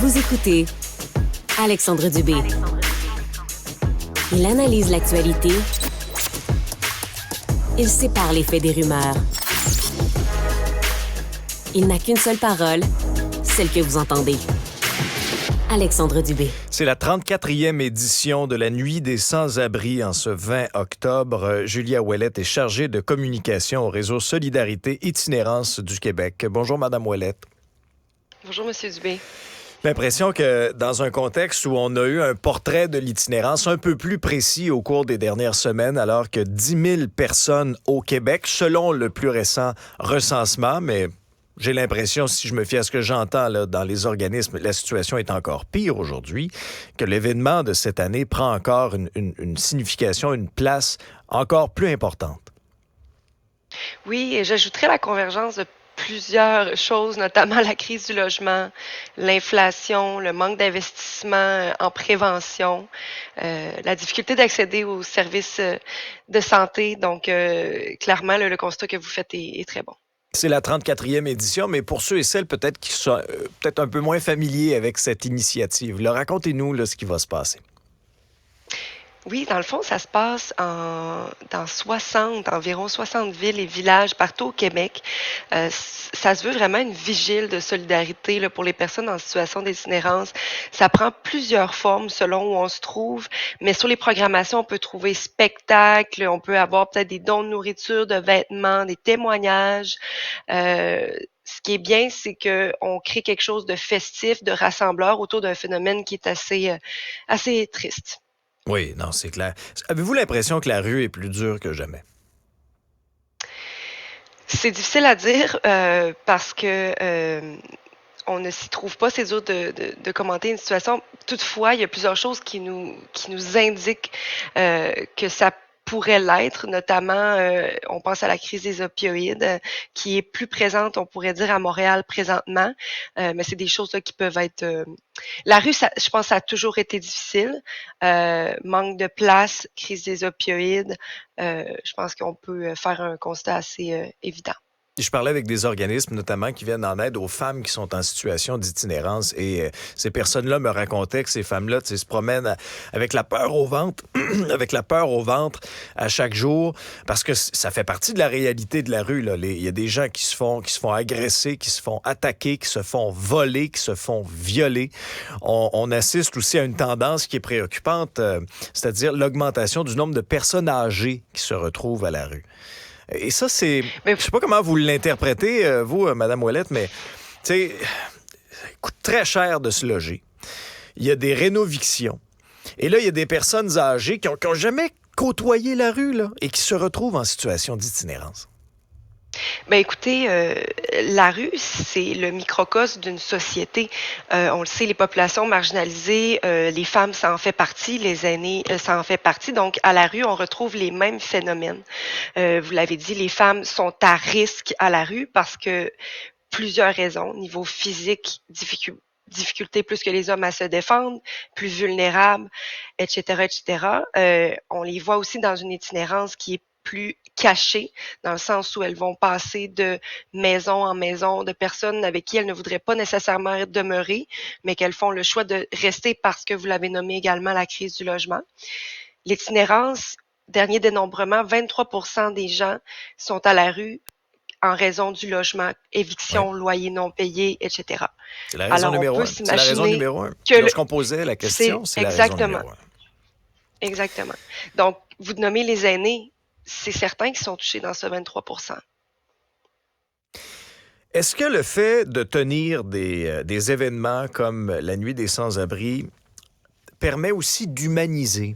Vous écoutez Alexandre Dubé. Il analyse l'actualité. Il sépare les faits des rumeurs. Il n'a qu'une seule parole, celle que vous entendez. Alexandre Dubé. C'est la 34e édition de la Nuit des sans-abri en ce 20 octobre. Julia Ouellette est chargée de communication au réseau Solidarité Itinérance du Québec. Bonjour, Madame Ouellette. Bonjour, Monsieur Dubé. L'impression que dans un contexte où on a eu un portrait de l'itinérance un peu plus précis au cours des dernières semaines, alors que 10 000 personnes au Québec, selon le plus récent recensement, mais j'ai l'impression, si je me fie à ce que j'entends là, dans les organismes, la situation est encore pire aujourd'hui, que l'événement de cette année prend encore une signification, une place encore plus importante. Oui, et j'ajouterais la convergence de plusieurs choses, notamment la crise du logement, l'inflation, le manque d'investissement en prévention, la difficulté d'accéder aux services de santé. Donc, clairement, le constat que vous faites est très bon. C'est la 34e édition, mais pour ceux et celles peut-être qui sont peut-être un peu moins familiers avec cette initiative, là, racontez-nous là, ce qui va se passer. Oui, dans le fond, ça se passe dans environ 60 villes et villages partout au Québec. Ça se veut vraiment une vigile de solidarité là, pour les personnes en situation d'itinérance. Ça prend plusieurs formes selon où on se trouve, mais sur les programmations, on peut trouver spectacles, on peut avoir peut-être des dons de nourriture, de vêtements, des témoignages. Ce qui est bien, c'est qu'on crée quelque chose de festif, de rassembleur autour d'un phénomène qui est assez triste. Oui, non, c'est clair. Avez-vous l'impression que la rue est plus dure que jamais? C'est difficile à dire parce que on ne s'y trouve pas. C'est dur de commenter une situation. Toutefois, il y a plusieurs choses qui nous indiquent que ça pourrait l'être, notamment on pense à la crise des opioïdes qui est plus présente, on pourrait dire, à Montréal présentement, mais c'est des choses là, qui peuvent être... La rue, je pense, ça a toujours été difficile. Manque de place, crise des opioïdes, je pense qu'on peut faire un constat assez évident. Je parlais avec des organismes, notamment, qui viennent en aide aux femmes qui sont en situation d'itinérance. Et ces personnes-là me racontaient que ces femmes-là se promènent avec la peur au ventre, avec la peur au ventre à chaque jour, parce que ça fait partie de la réalité de la rue. Là. Il y a des gens qui se font agresser, qui se font attaquer, qui se font voler, qui se font violer. On assiste aussi à une tendance qui est préoccupante, c'est-à-dire l'augmentation du nombre de personnes âgées qui se retrouvent à la rue. Et ça, c'est... Je sais pas comment vous l'interprétez, vous, Mme Ouellette, mais, tu sais, ça coûte très cher de se loger. Il y a des rénovictions. Et là, il y a des personnes âgées qui ont jamais côtoyé la rue, là, et qui se retrouvent en situation d'itinérance. Ben écoutez, la rue, c'est le microcosme d'une société. On le sait, les populations marginalisées, les femmes, ça en fait partie, les aînés, ça en fait partie. Donc, à la rue, on retrouve les mêmes phénomènes. Vous l'avez dit, les femmes sont à risque à la rue parce que plusieurs raisons, niveau physique, difficulté plus que les hommes à se défendre, plus vulnérables, etc., etc. On les voit aussi dans une itinérance qui est plus cachées, dans le sens où elles vont passer de maison en maison, de personnes avec qui elles ne voudraient pas nécessairement demeurer, mais qu'elles font le choix de rester parce que vous l'avez nommé également la crise du logement. L'itinérance, dernier dénombrement, 23% des gens sont à la rue en raison du logement, éviction, loyer non payé, etc. C'est la raison numéro un. C'est la raison numéro un. Lorsqu'on posait la question, c'est la raison numéro un. Exactement. Donc, vous nommez les aînés, c'est certain qu'ils sont touchés dans ce 23%. Est-ce que le fait de tenir des événements comme la Nuit des sans-abri permet aussi d'humaniser?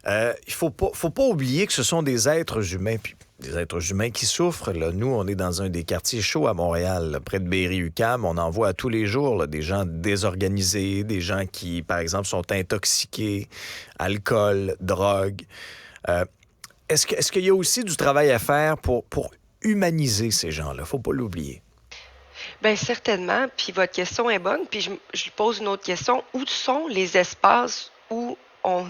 Il faut pas oublier que ce sont des êtres humains, puis des êtres humains qui souffrent. Là. Nous, on est dans un des quartiers chauds à Montréal, là, près de Berry-UQAM. On en voit à tous les jours là, des gens désorganisés, des gens qui, par exemple, sont intoxiqués, alcool, drogue. Est-ce qu'il y a aussi du travail à faire pour humaniser ces gens-là? Faut pas l'oublier. Bien, certainement. Puis votre question est bonne. Puis je pose une autre question. Où sont les espaces où on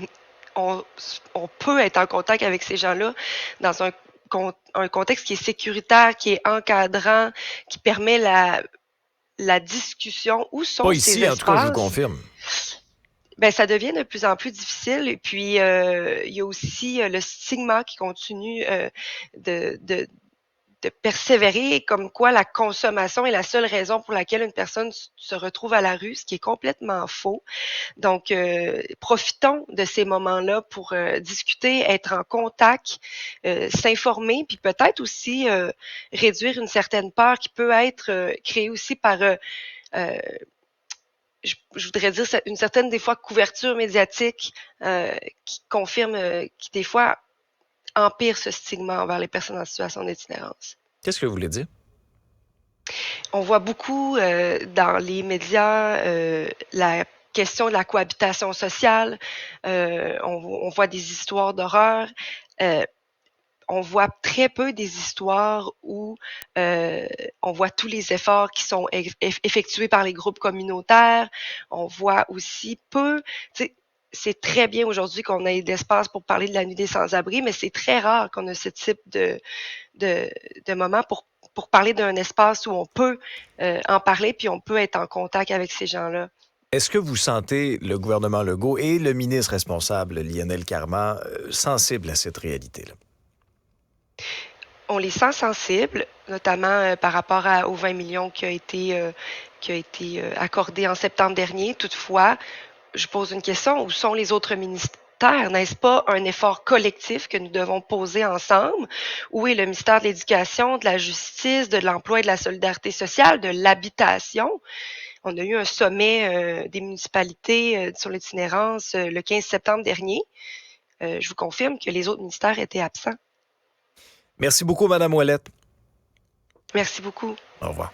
peut être en contact avec ces gens-là dans un contexte qui est sécuritaire, qui est encadrant, qui permet la discussion, où sont Pas ces ici, en tout cas, je vous espaces? confirme. Ben, ça devient de plus en plus difficile. Et puis, il y a aussi le stigma qui continue de, de, de persévérer, comme quoi la consommation est la seule raison pour laquelle une personne se retrouve à la rue, ce qui est complètement faux. Donc, profitons de ces moments-là pour discuter, être en contact, s'informer, puis peut-être aussi réduire une certaine peur qui peut être créée aussi par euh, je voudrais dire une certaine des fois couverture médiatique qui confirme, qui des fois empire ce stigma envers les personnes en situation d'itinérance. Qu'est-ce que vous voulez dire? On voit beaucoup dans les médias la question de la cohabitation sociale. On voit des histoires d'horreur. On voit très peu des histoires où on voit tous les efforts qui sont effectués par les groupes communautaires. On voit aussi peu, c'est très bien aujourd'hui qu'on ait d'espace pour parler de la nuit des sans-abri, mais c'est très rare qu'on ait ce type de moment pour parler d'un espace où on peut en parler puis on peut être en contact avec ces gens-là. Est-ce que vous sentez le gouvernement Legault et le ministre responsable, Lionel Carman, sensibles à cette réalité-là? On les sent sensibles, notamment par rapport aux 20 millions qui a été accordé en septembre dernier. Toutefois, je pose une question, où sont les autres ministères? N'est-ce pas un effort collectif que nous devons poser ensemble? Où est le ministère de l'Éducation, de la Justice, de l'Emploi et de la Solidarité sociale, de l'Habitation? On a eu un sommet des municipalités sur l'itinérance le 15 septembre dernier. Je vous confirme que les autres ministères étaient absents. Merci beaucoup, Mme Ouellette. Merci beaucoup. Au revoir.